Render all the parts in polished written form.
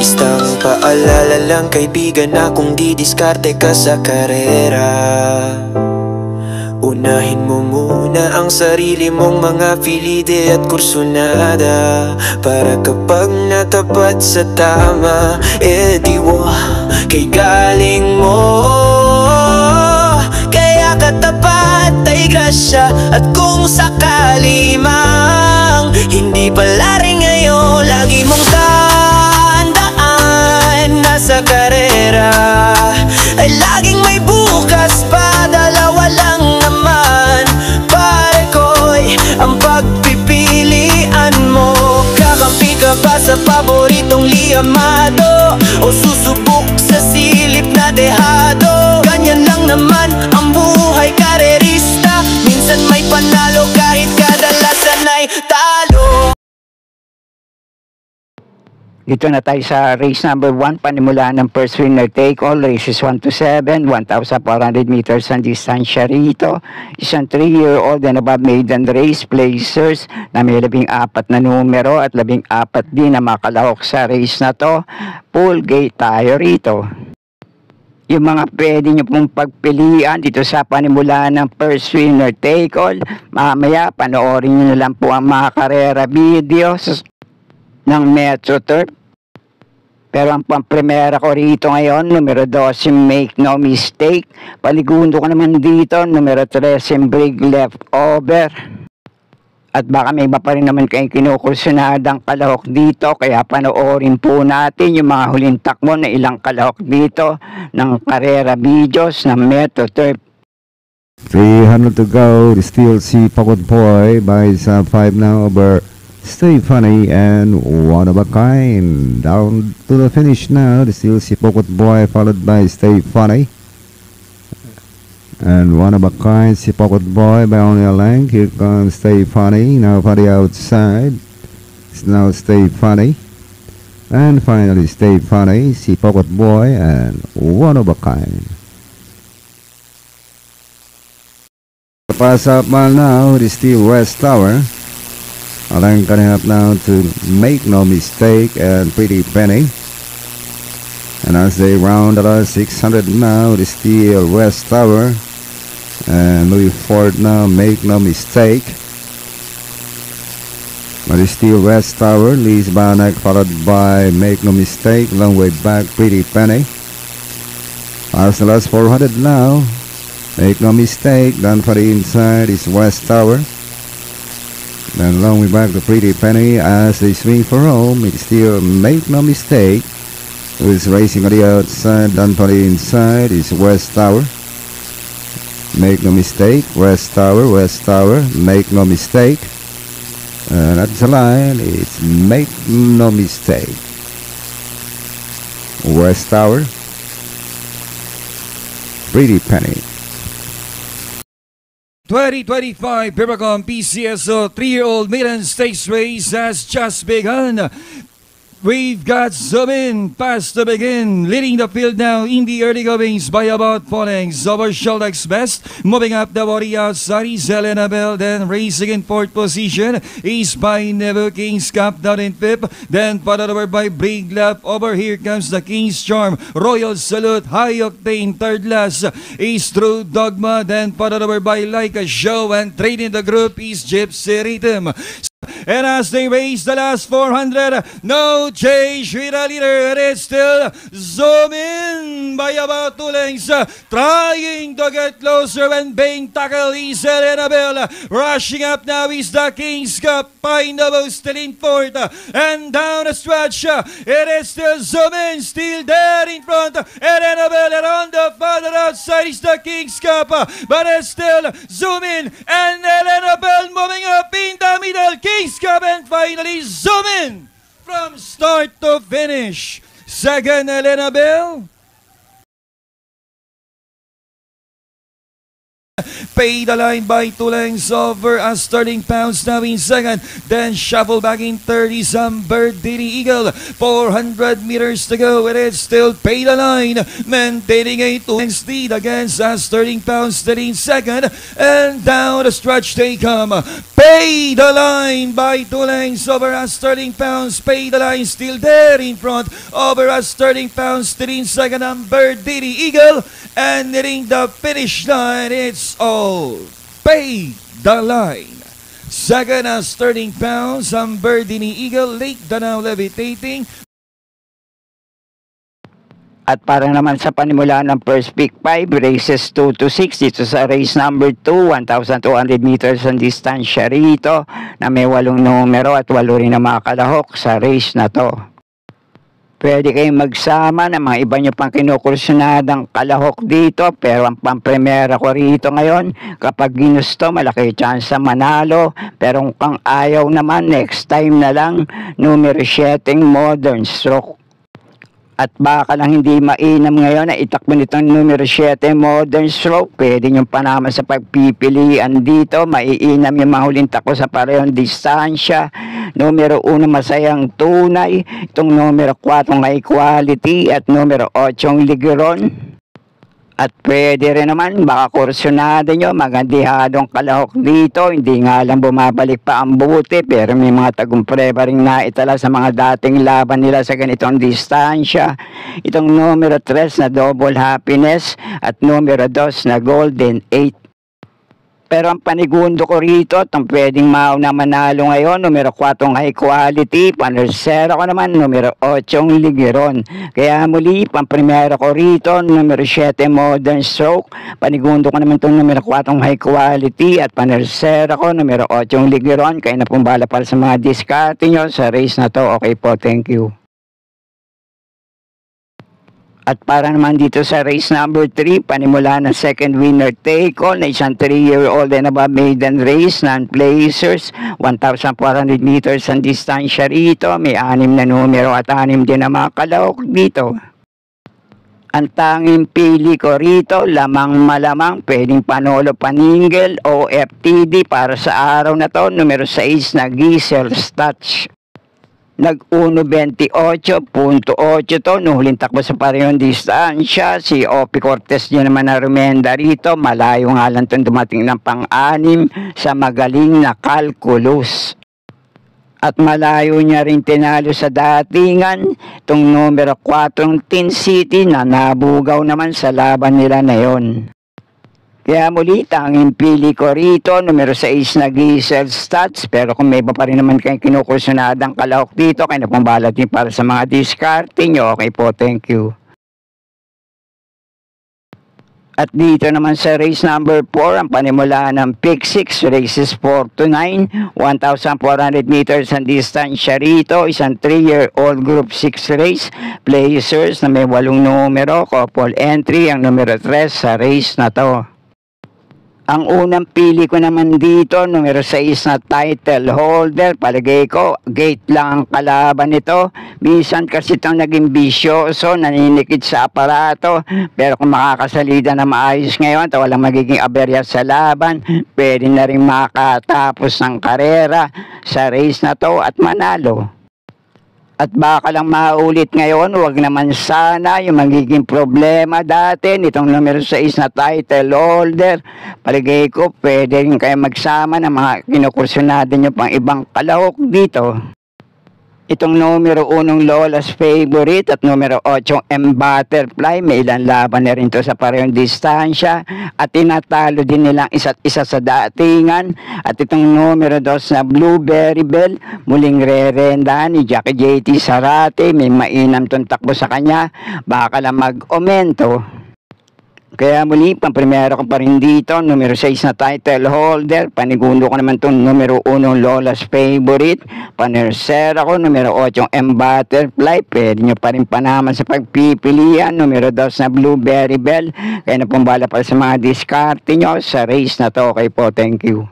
Bastang paalala lang kaibigan na kung didiskarte ka sa karera, unahin mo muna ang sarili mong mga filide at kursunada, para kapag natapat sa tama, diwa kay galing mo. Kaya katapat ay grasya, at kung sakali mang hindi pala rin ngayon, lagi mong tandaan na sa karera ay laging may bukas pa, dalawa lang naman. Pare ko'y ang pagpipilian mo. Kakampi ka ba sa paboritong liyamado, o susubok sa silip na dehado? Ganyan lang naman ang buhay karerista, minsan may panalo kahit kadalasan ay talo. Dito na tayo sa race number 1, panimulaan ng first winner take all. Races 1 to 7, 1,400 meters ang distansya rito. Isang 3-year-old and above maiden race placers na may 14 na numero at 14 din na makalahok sa race na to. Full gate tayo rito. Yung mga pwede nyo pong pagpilian dito sa panimulaan ng first winner take all, mamaya panoorin nyo na lang po ang mga karera videos ng Metro Turf. Pero ang pampremera ko rito ngayon, numero 12, Make No Mistake. Paligundo ko naman dito, numero 13, Big Leftover. At baka may iba pa rin naman kayong kinukursunadang kalahok dito, kaya panoorin po natin yung mga huling takbo na ilang kalahok dito ng karera videos ng Metro Turf. 300 to go. Still see Pagod Boy by 5 now over Stay Funny and One of a Kind. Down to the finish now. Still see Pagod Boy followed by Stay Funny and One of a Kind. See Pagod Boy by only a length. Here comes Stay Funny. Now for the outside. It's now Stay Funny. And finally Stay Funny. See Pagod Boy and One of a Kind. Pass up now. It is still West Tower. I'm coming up now to Make No Mistake and Pretty Penny. And as they round about 600 now, it is still West Tower. And moving forward now, Make No Mistake. But it's still West Tower, leads Banak, followed by Make No Mistake. Long way back, Pretty Penny. As the last 400 now, Make No Mistake. Down for the inside is West Tower. Then long way back to Pretty Penny as they swing for home. It's still Make No Mistake, who is racing on the outside. Down for the inside is West Tower. Make No Mistake, West Tower, West Tower, Make No Mistake. And that's the line. It's Make No Mistake, West Tower, Pretty Penny. 2025 Pipacom PCSO 3-year-old maiden stakes race has just begun. We've got Zubin past the begin, leading the field now in the early goings by about 4 lengths over Sheldex Best. Moving up the body outside is Helena Bell, then racing in 4th position is by Never King's Cup down in 5th, then followed over by Big Lap. Over here comes the King's Charm, Royal Salute, High Octane. 3rd last is True Dogma, then followed over by Like a Show, and trade in the group is Gypsy Rhythm. And as they race the last 400, no change with a leader. It is still Zoom in by about 2 lengths. Trying to get closer when being tackled is Helena Bell. Rushing up now is the King's Cup. Pine Novo still in 4th. And down the stretch, it is still Zoom in, still there in front. Helena Bell, and on the farther outside is the King's Cup. But it's still Zoom in and Helena Bell moving up in the middle. King's Cup and finally Zoom in from start to finish. Second, Helena Bell. Pay the line by 2 lengths over as Sterling Pounds now in second. Then shuffle back in 30 some Bird Diddy Eagle. 400 meters to go. It is still Pay the line, maintaining a 2 lengths lead against as Sterling Pounds still in second. And down the stretch they come. Pay the line by 2 lengths over us, 13 pounds. Pay the line still there in front. Over us, 13 pounds. Still in second, number Diddy Eagle. And hitting the finish line, it's all Pay the line. Second as 13 pounds, number Diddy Eagle. Lake Danau levitating. At para naman sa panimula ng first pick 5, races 2 to 6 dito sa race number 2, 1,200 meters ang distansya rito na may 8 numero at 8 rin na mga kalahok sa race na to. Pwede kayong magsama ng mga iba nyo pang kinukursunadang kalahok dito, pero ang pampremera ko rito ngayon, kapag ginusto, malaki chance manalo, pero kung ayaw naman, next time na lang, numero 7 Modern Stroke. At baka lang hindi mainam ngayon na itakbo nitong numero 7 Modern Stroke. Pwede nyo pa naman sa pagpipilian dito. Maiinam yung mga huling takbo sa parehong distansya. Numero 1 Masayang Tunay. Itong numero 4 High Quality. At numero 8 Ligeron. At pwede rin naman, baka kursunado nyo, magandihadong kalahok dito. Hindi nga lang bumabalik pa ang buti, pero may mga tagumpre pa rin naitala sa mga dating laban nila sa ganitong distansya. Itong numero 3 na Double Happiness at numero 2 na Golden 8. Pero ang panigundo ko rito, itong pwedeng mauna manalo ngayon, numero 4 High Quality, panersero ko naman, numero 8 Ligeron. Kaya muli, pamprimero ko rito, numero 7 Modern Stroke, panigundo ko naman itong numero 4 High Quality, at panersero ko, numero 8 Ligeron. Kaya na pumbala para sa mga diskarte nyo sa race na to. Okay po, thank you. At para naman dito sa race number 3, panimula ng second winner take all na isang 3-year-old and above maiden race, non-placers, 1,400 meters ang distansya rito. May 6 na numero at 6 din na mga kalahok dito. Ang tanging pili ko rito, lamang malamang, pwedeng Panolo Paningel o FTD para sa araw na to, numero 6 na Gisel's Touch. Nag-1.28.8 to, nung huling takbo sa parehong distansya. Si Opi Cortez nyo naman na rumenda rito. Malayo nga lang itong dumating ng pang-6 sa magaling na Calculus. At malayo niya rin tinalo sa datingan itong numero 4 Tin City na nabugaw naman sa laban nila na yon. Kaya muli, tanging pili ko rito, numero 6 na Giselle Stats. Pero kung may iba pa rin naman kayong kinukursunadang kalahok dito, kayo na pong balat din para sa mga diskarte nyo. Okay po, thank you. At dito naman sa race number 4, ang panimula ng pick 6, races 4 to 9, 1,400 meters ang distansya rito, isang 3-year-old group 6 race, placers na may 8 numero, couple entry, ang numero 3 sa race na to. Ang unang pili ko naman dito, numero 6 na title holder. Palagay ko, gate lang ang kalaban nito. Minsan kasi itong naging bisyoso, naninikit sa aparato. Pero kung makakasalida na maayos ngayon, walang magiging aberya sa laban, pwede na rin makatapos ng karera sa race na to at manalo. At baka lang maulit ngayon, wag naman sana yung magiging problema dati nitong numero 6 na title holder. Paligay ko, pwede rin kayo magsama ng mga kinukursunado nyo pang ibang kalahok dito. Itong numero 1 Lola's Favorite at numero 8 M Butterfly, may ilang laban na rin to sa parehong distansya at tinatalo din nilang isa't isa sa datingan. At itong numero 2 na Blueberry Bell, muling re-renda ni Jackie JT Sarate, may mainam tong takbo sa kanya, baka lang mag-aumento. Kaya muli, pamprimero ko pa rin dito, numero 6 na title holder, panigundo ko naman itong numero 1 Lola's Favorite, panersera ko, numero 8 M Butterfly, pwede nyo pa rin panaman sa pagpipilian, numero 2 na Blueberry Bell, kaya na pumbala pa sa mga diskarte nyo sa race na to. Okay po, thank you.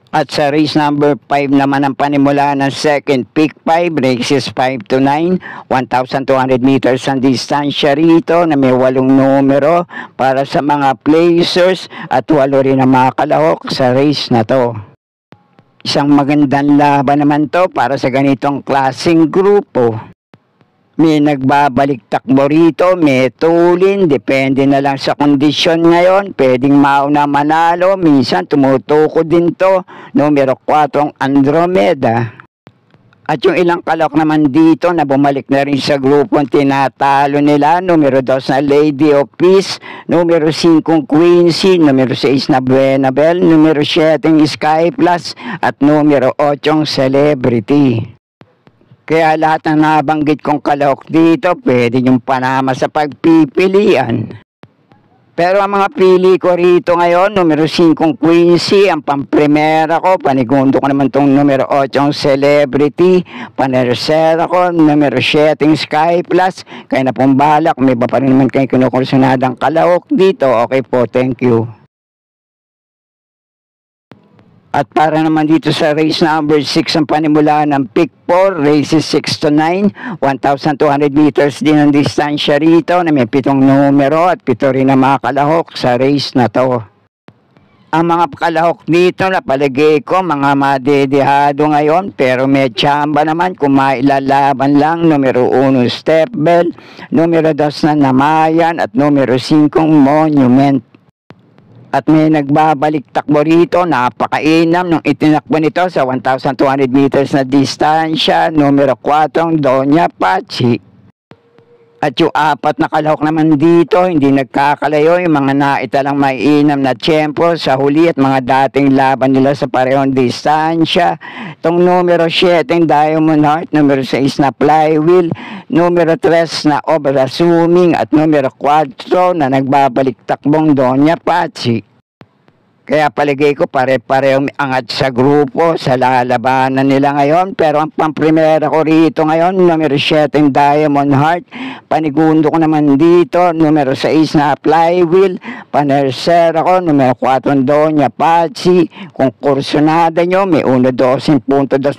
At sa race number 5 naman ang panimula ng second pick 5, races 5 to 9, 1,200 meters ang distansya rito na may 8 numero para sa mga placers at 8 rin ang mga kalahok sa race na to. Isang magandang laban naman to para sa ganitong klaseng grupo. May nagbabalik takbo rito, may tulin, depende na lang sa kondisyon ngayon. Pwedeng mauna manalo, minsan tumutuko din to. Numero 4 ang Andromeda. At yung ilang kalok naman dito na bumalik na rin sa grupong tinatalo nila. Numero 2 na Lady of Peace, numero 5 Quincy, numero 6 na Buenabel, numero 7 Sky Plus, at numero 8 Celebrity. Kaya lahat ng nabanggit kong kalahok dito, pwede yung panama sa pagpipilian. Pero ang mga pili ko rito ngayon, numero 5 Quincy, ang pamprimera ko, panigundo ko naman tong numero 8 Celebrity, panersera ko, numero 7 Sky Plus, kaya na pong balak, may iba pa rin naman kayo kinukursunadang kalahok dito. Okay po, thank you. At para naman dito sa race number 6 ang panimulaan ng pick 4, races 6 to 9, 1,200 meters din ang distansya rito na may 7 numero at 7 rin ang mga kalahok sa race na to. Ang mga kalahok dito na palagay ko mga madedehado ngayon pero may tsamba naman kung mailalaban lang. Numero 1 Step Bell, numero 2 na Namayan at numero 5 Monument. At may nagbabalik takbo rito, napakainam nung itinakbo nito sa 1,200 meters na distansya, numero 4 Doña Pachi. At yung 4 na kalahok naman dito, hindi nagkakalayo, yung mga naitalang maiinam na tiyempo sa huli at mga dating laban nila sa parehong distansya. Itong numero 7 Diamond Heart, numero 6 na Flywheel, numero 3 na Overassuming at numero 4 na nagbabalik takbong Doña Pachi. Kaya paligay ko pare-parehong angat sa grupo sa lalabanan nila ngayon. Pero ang pamprimera ko rito ngayon, numero 7 Diamond Heart. Panigundo ko naman dito, numero 6 na Flywheel. Panersera ko, numero 4 Doña Pachi. Kung kursunada nyo, may 1-12.2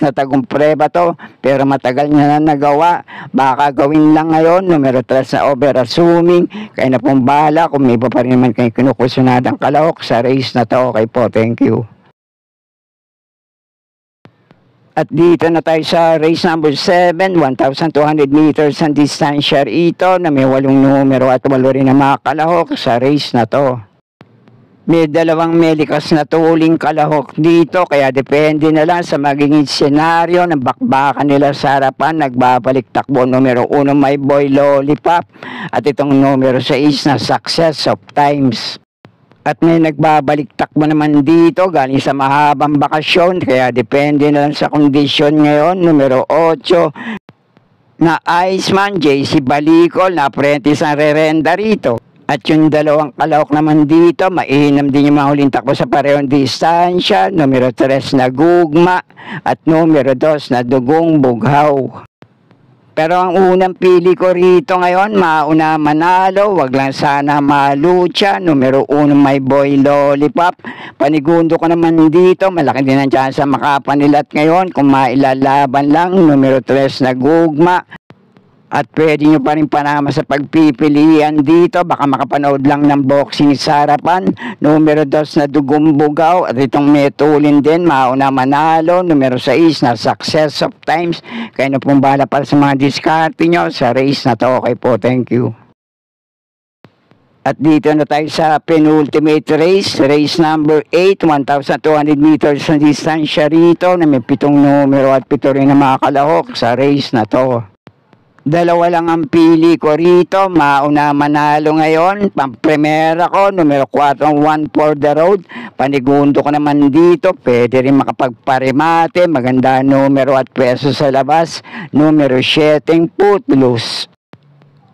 na tagumpreba to. Pero matagal na nagawa. Baka gawin lang ngayon, numero 3 na Overassuming. Kaya na pong bahala kung may iba pa rin naman kayo kinukursunadang kalahok sa race na to. Okay po, thank you. At dito na tayo sa race number 7, 1,200 meters ang distansya rito na may 8 numero at 8 rin ang mga kalahok sa race na to. May 2 melikas na tuling kalahok dito kaya depende na lang sa magiging senaryo ng bakbakan nila sa harapan. Nagbabalik takbo numero 1 My Boy Lollipop at itong numero 6 na Success of Times. At may nagbabalik takbo naman dito galing sa mahabang bakasyon kaya depende na lang sa kondisyon ngayon. Numero 8 na Iceman JC Balicol na apprentice ang rerenda rito. At yung 2 kalahok naman dito, mainam din yung mga huling takbo sa parehong distansya. Numero 3 na Gugma at numero 2 na Dugong Bughaw. Pero ang unang pili ko rito ngayon, mauna manalo, wag lang sana malucha. Numero 1 My Boy Lollipop. Panigundo ko naman dito, malaki din ang chance makapanilat ngayon kung mailalaban lang. Numero 3 na Gugma. At pwede nyo pa rin panama sa pagpipilian dito. Baka makapanood lang ng boxing sa harapan. Numero 2 na Dugong Bughaw. At itong metulin din, mauna manalo. Numero 6 na Success of Times. Kaya na pong bahala para sa mga diskarte nyo sa race na to. Okay po, thank you. At dito na tayo sa penultimate race. Race number 8, 1,200 meters na distansya rito. Na may 7 numero at 7 rin na mga kalahok sa race na to. 2 lang ang pili ko rito, mauna manalo ngayon. Pamprimera ko, numero 4 One for the Road. Panigundo ko naman dito, pwede rin makapagparimate. Maganda numero at peso sa labas. Numero 7 Footloose.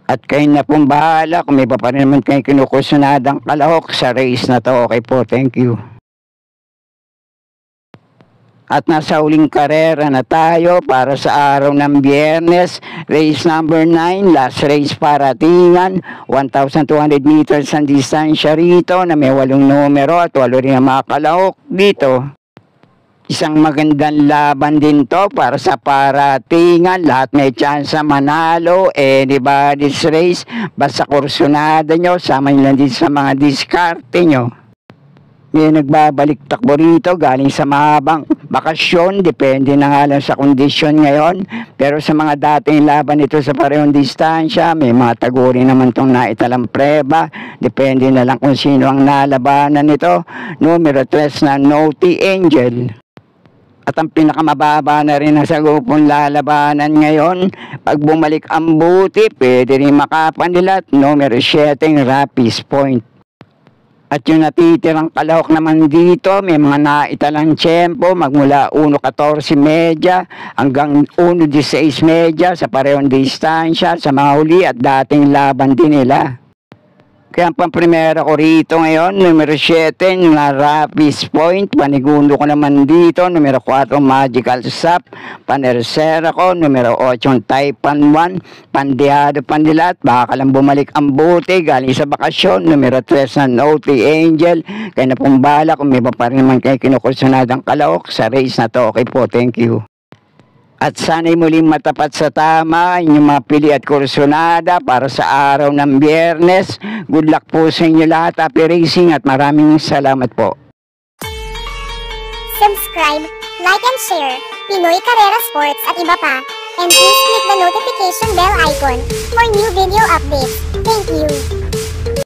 At kayo na pong bahala kung may pa rin naman kayo kinukursunadang kalahok sa race na to. Okay po, thank you. At nasa huling karera na tayo para sa araw ng Biyernes. Race number 9, last race para Tingan. 1,200 meters ang distansya rito na may 8 numero at 8 rin ang mga kalahok dito. Isang magandang laban din to para sa paratingan. Lahat may chance manalo. Anybody's race. Basta kursunada nyo, sama nyo lang din sa mga diskarte nyo. may nagbabalik takbo rito galing sa mahabang bakasyon. Depende na nga lang sa kondisyon ngayon. Pero sa mga dating laban ito sa parehong distansya, may mga taguri naman itong naitalang preba. Depende na lang kung sino ang nalabanan nito. Numero 3 na Naughty Angel. At ang pinakamababa na rin sa grupong lalabanan ngayon, pag bumalik ang buti, pwede rin makapandilat. Numero 7 Rapis Point. At yung natitirang kalahok naman dito, may mga naitalang tiyempo magmula 1.14 medya hanggang 1.16 medya sa parehong distansya sa mga huli at dating laban din nila. Kaya ang pamprimera ko rito ngayon, numero 7, na Rapis Point. Panigundo ko naman dito, numero 4, Magical Sap. Panersera ko, numero 8, Taipan 1. Pandiado Pandilat, baka lang bumalik ang buti galing sa bakasyon. Numero 3 na Naughty Angel. Kaya na pong bala kung may pa rin naman kayo kinukursunadang kalahok sa race na to. Okay po, thank you. At sana'y muling matapat sa tama inyong mga pili at kursunada para sa araw ng Biyernes. Good luck po sa inyo lahat. Happy racing at maraming salamat po. Subscribe, like and share Pinoy Carrera Sports at iba pa. And please click the notification bell icon for new video updates. Thank you.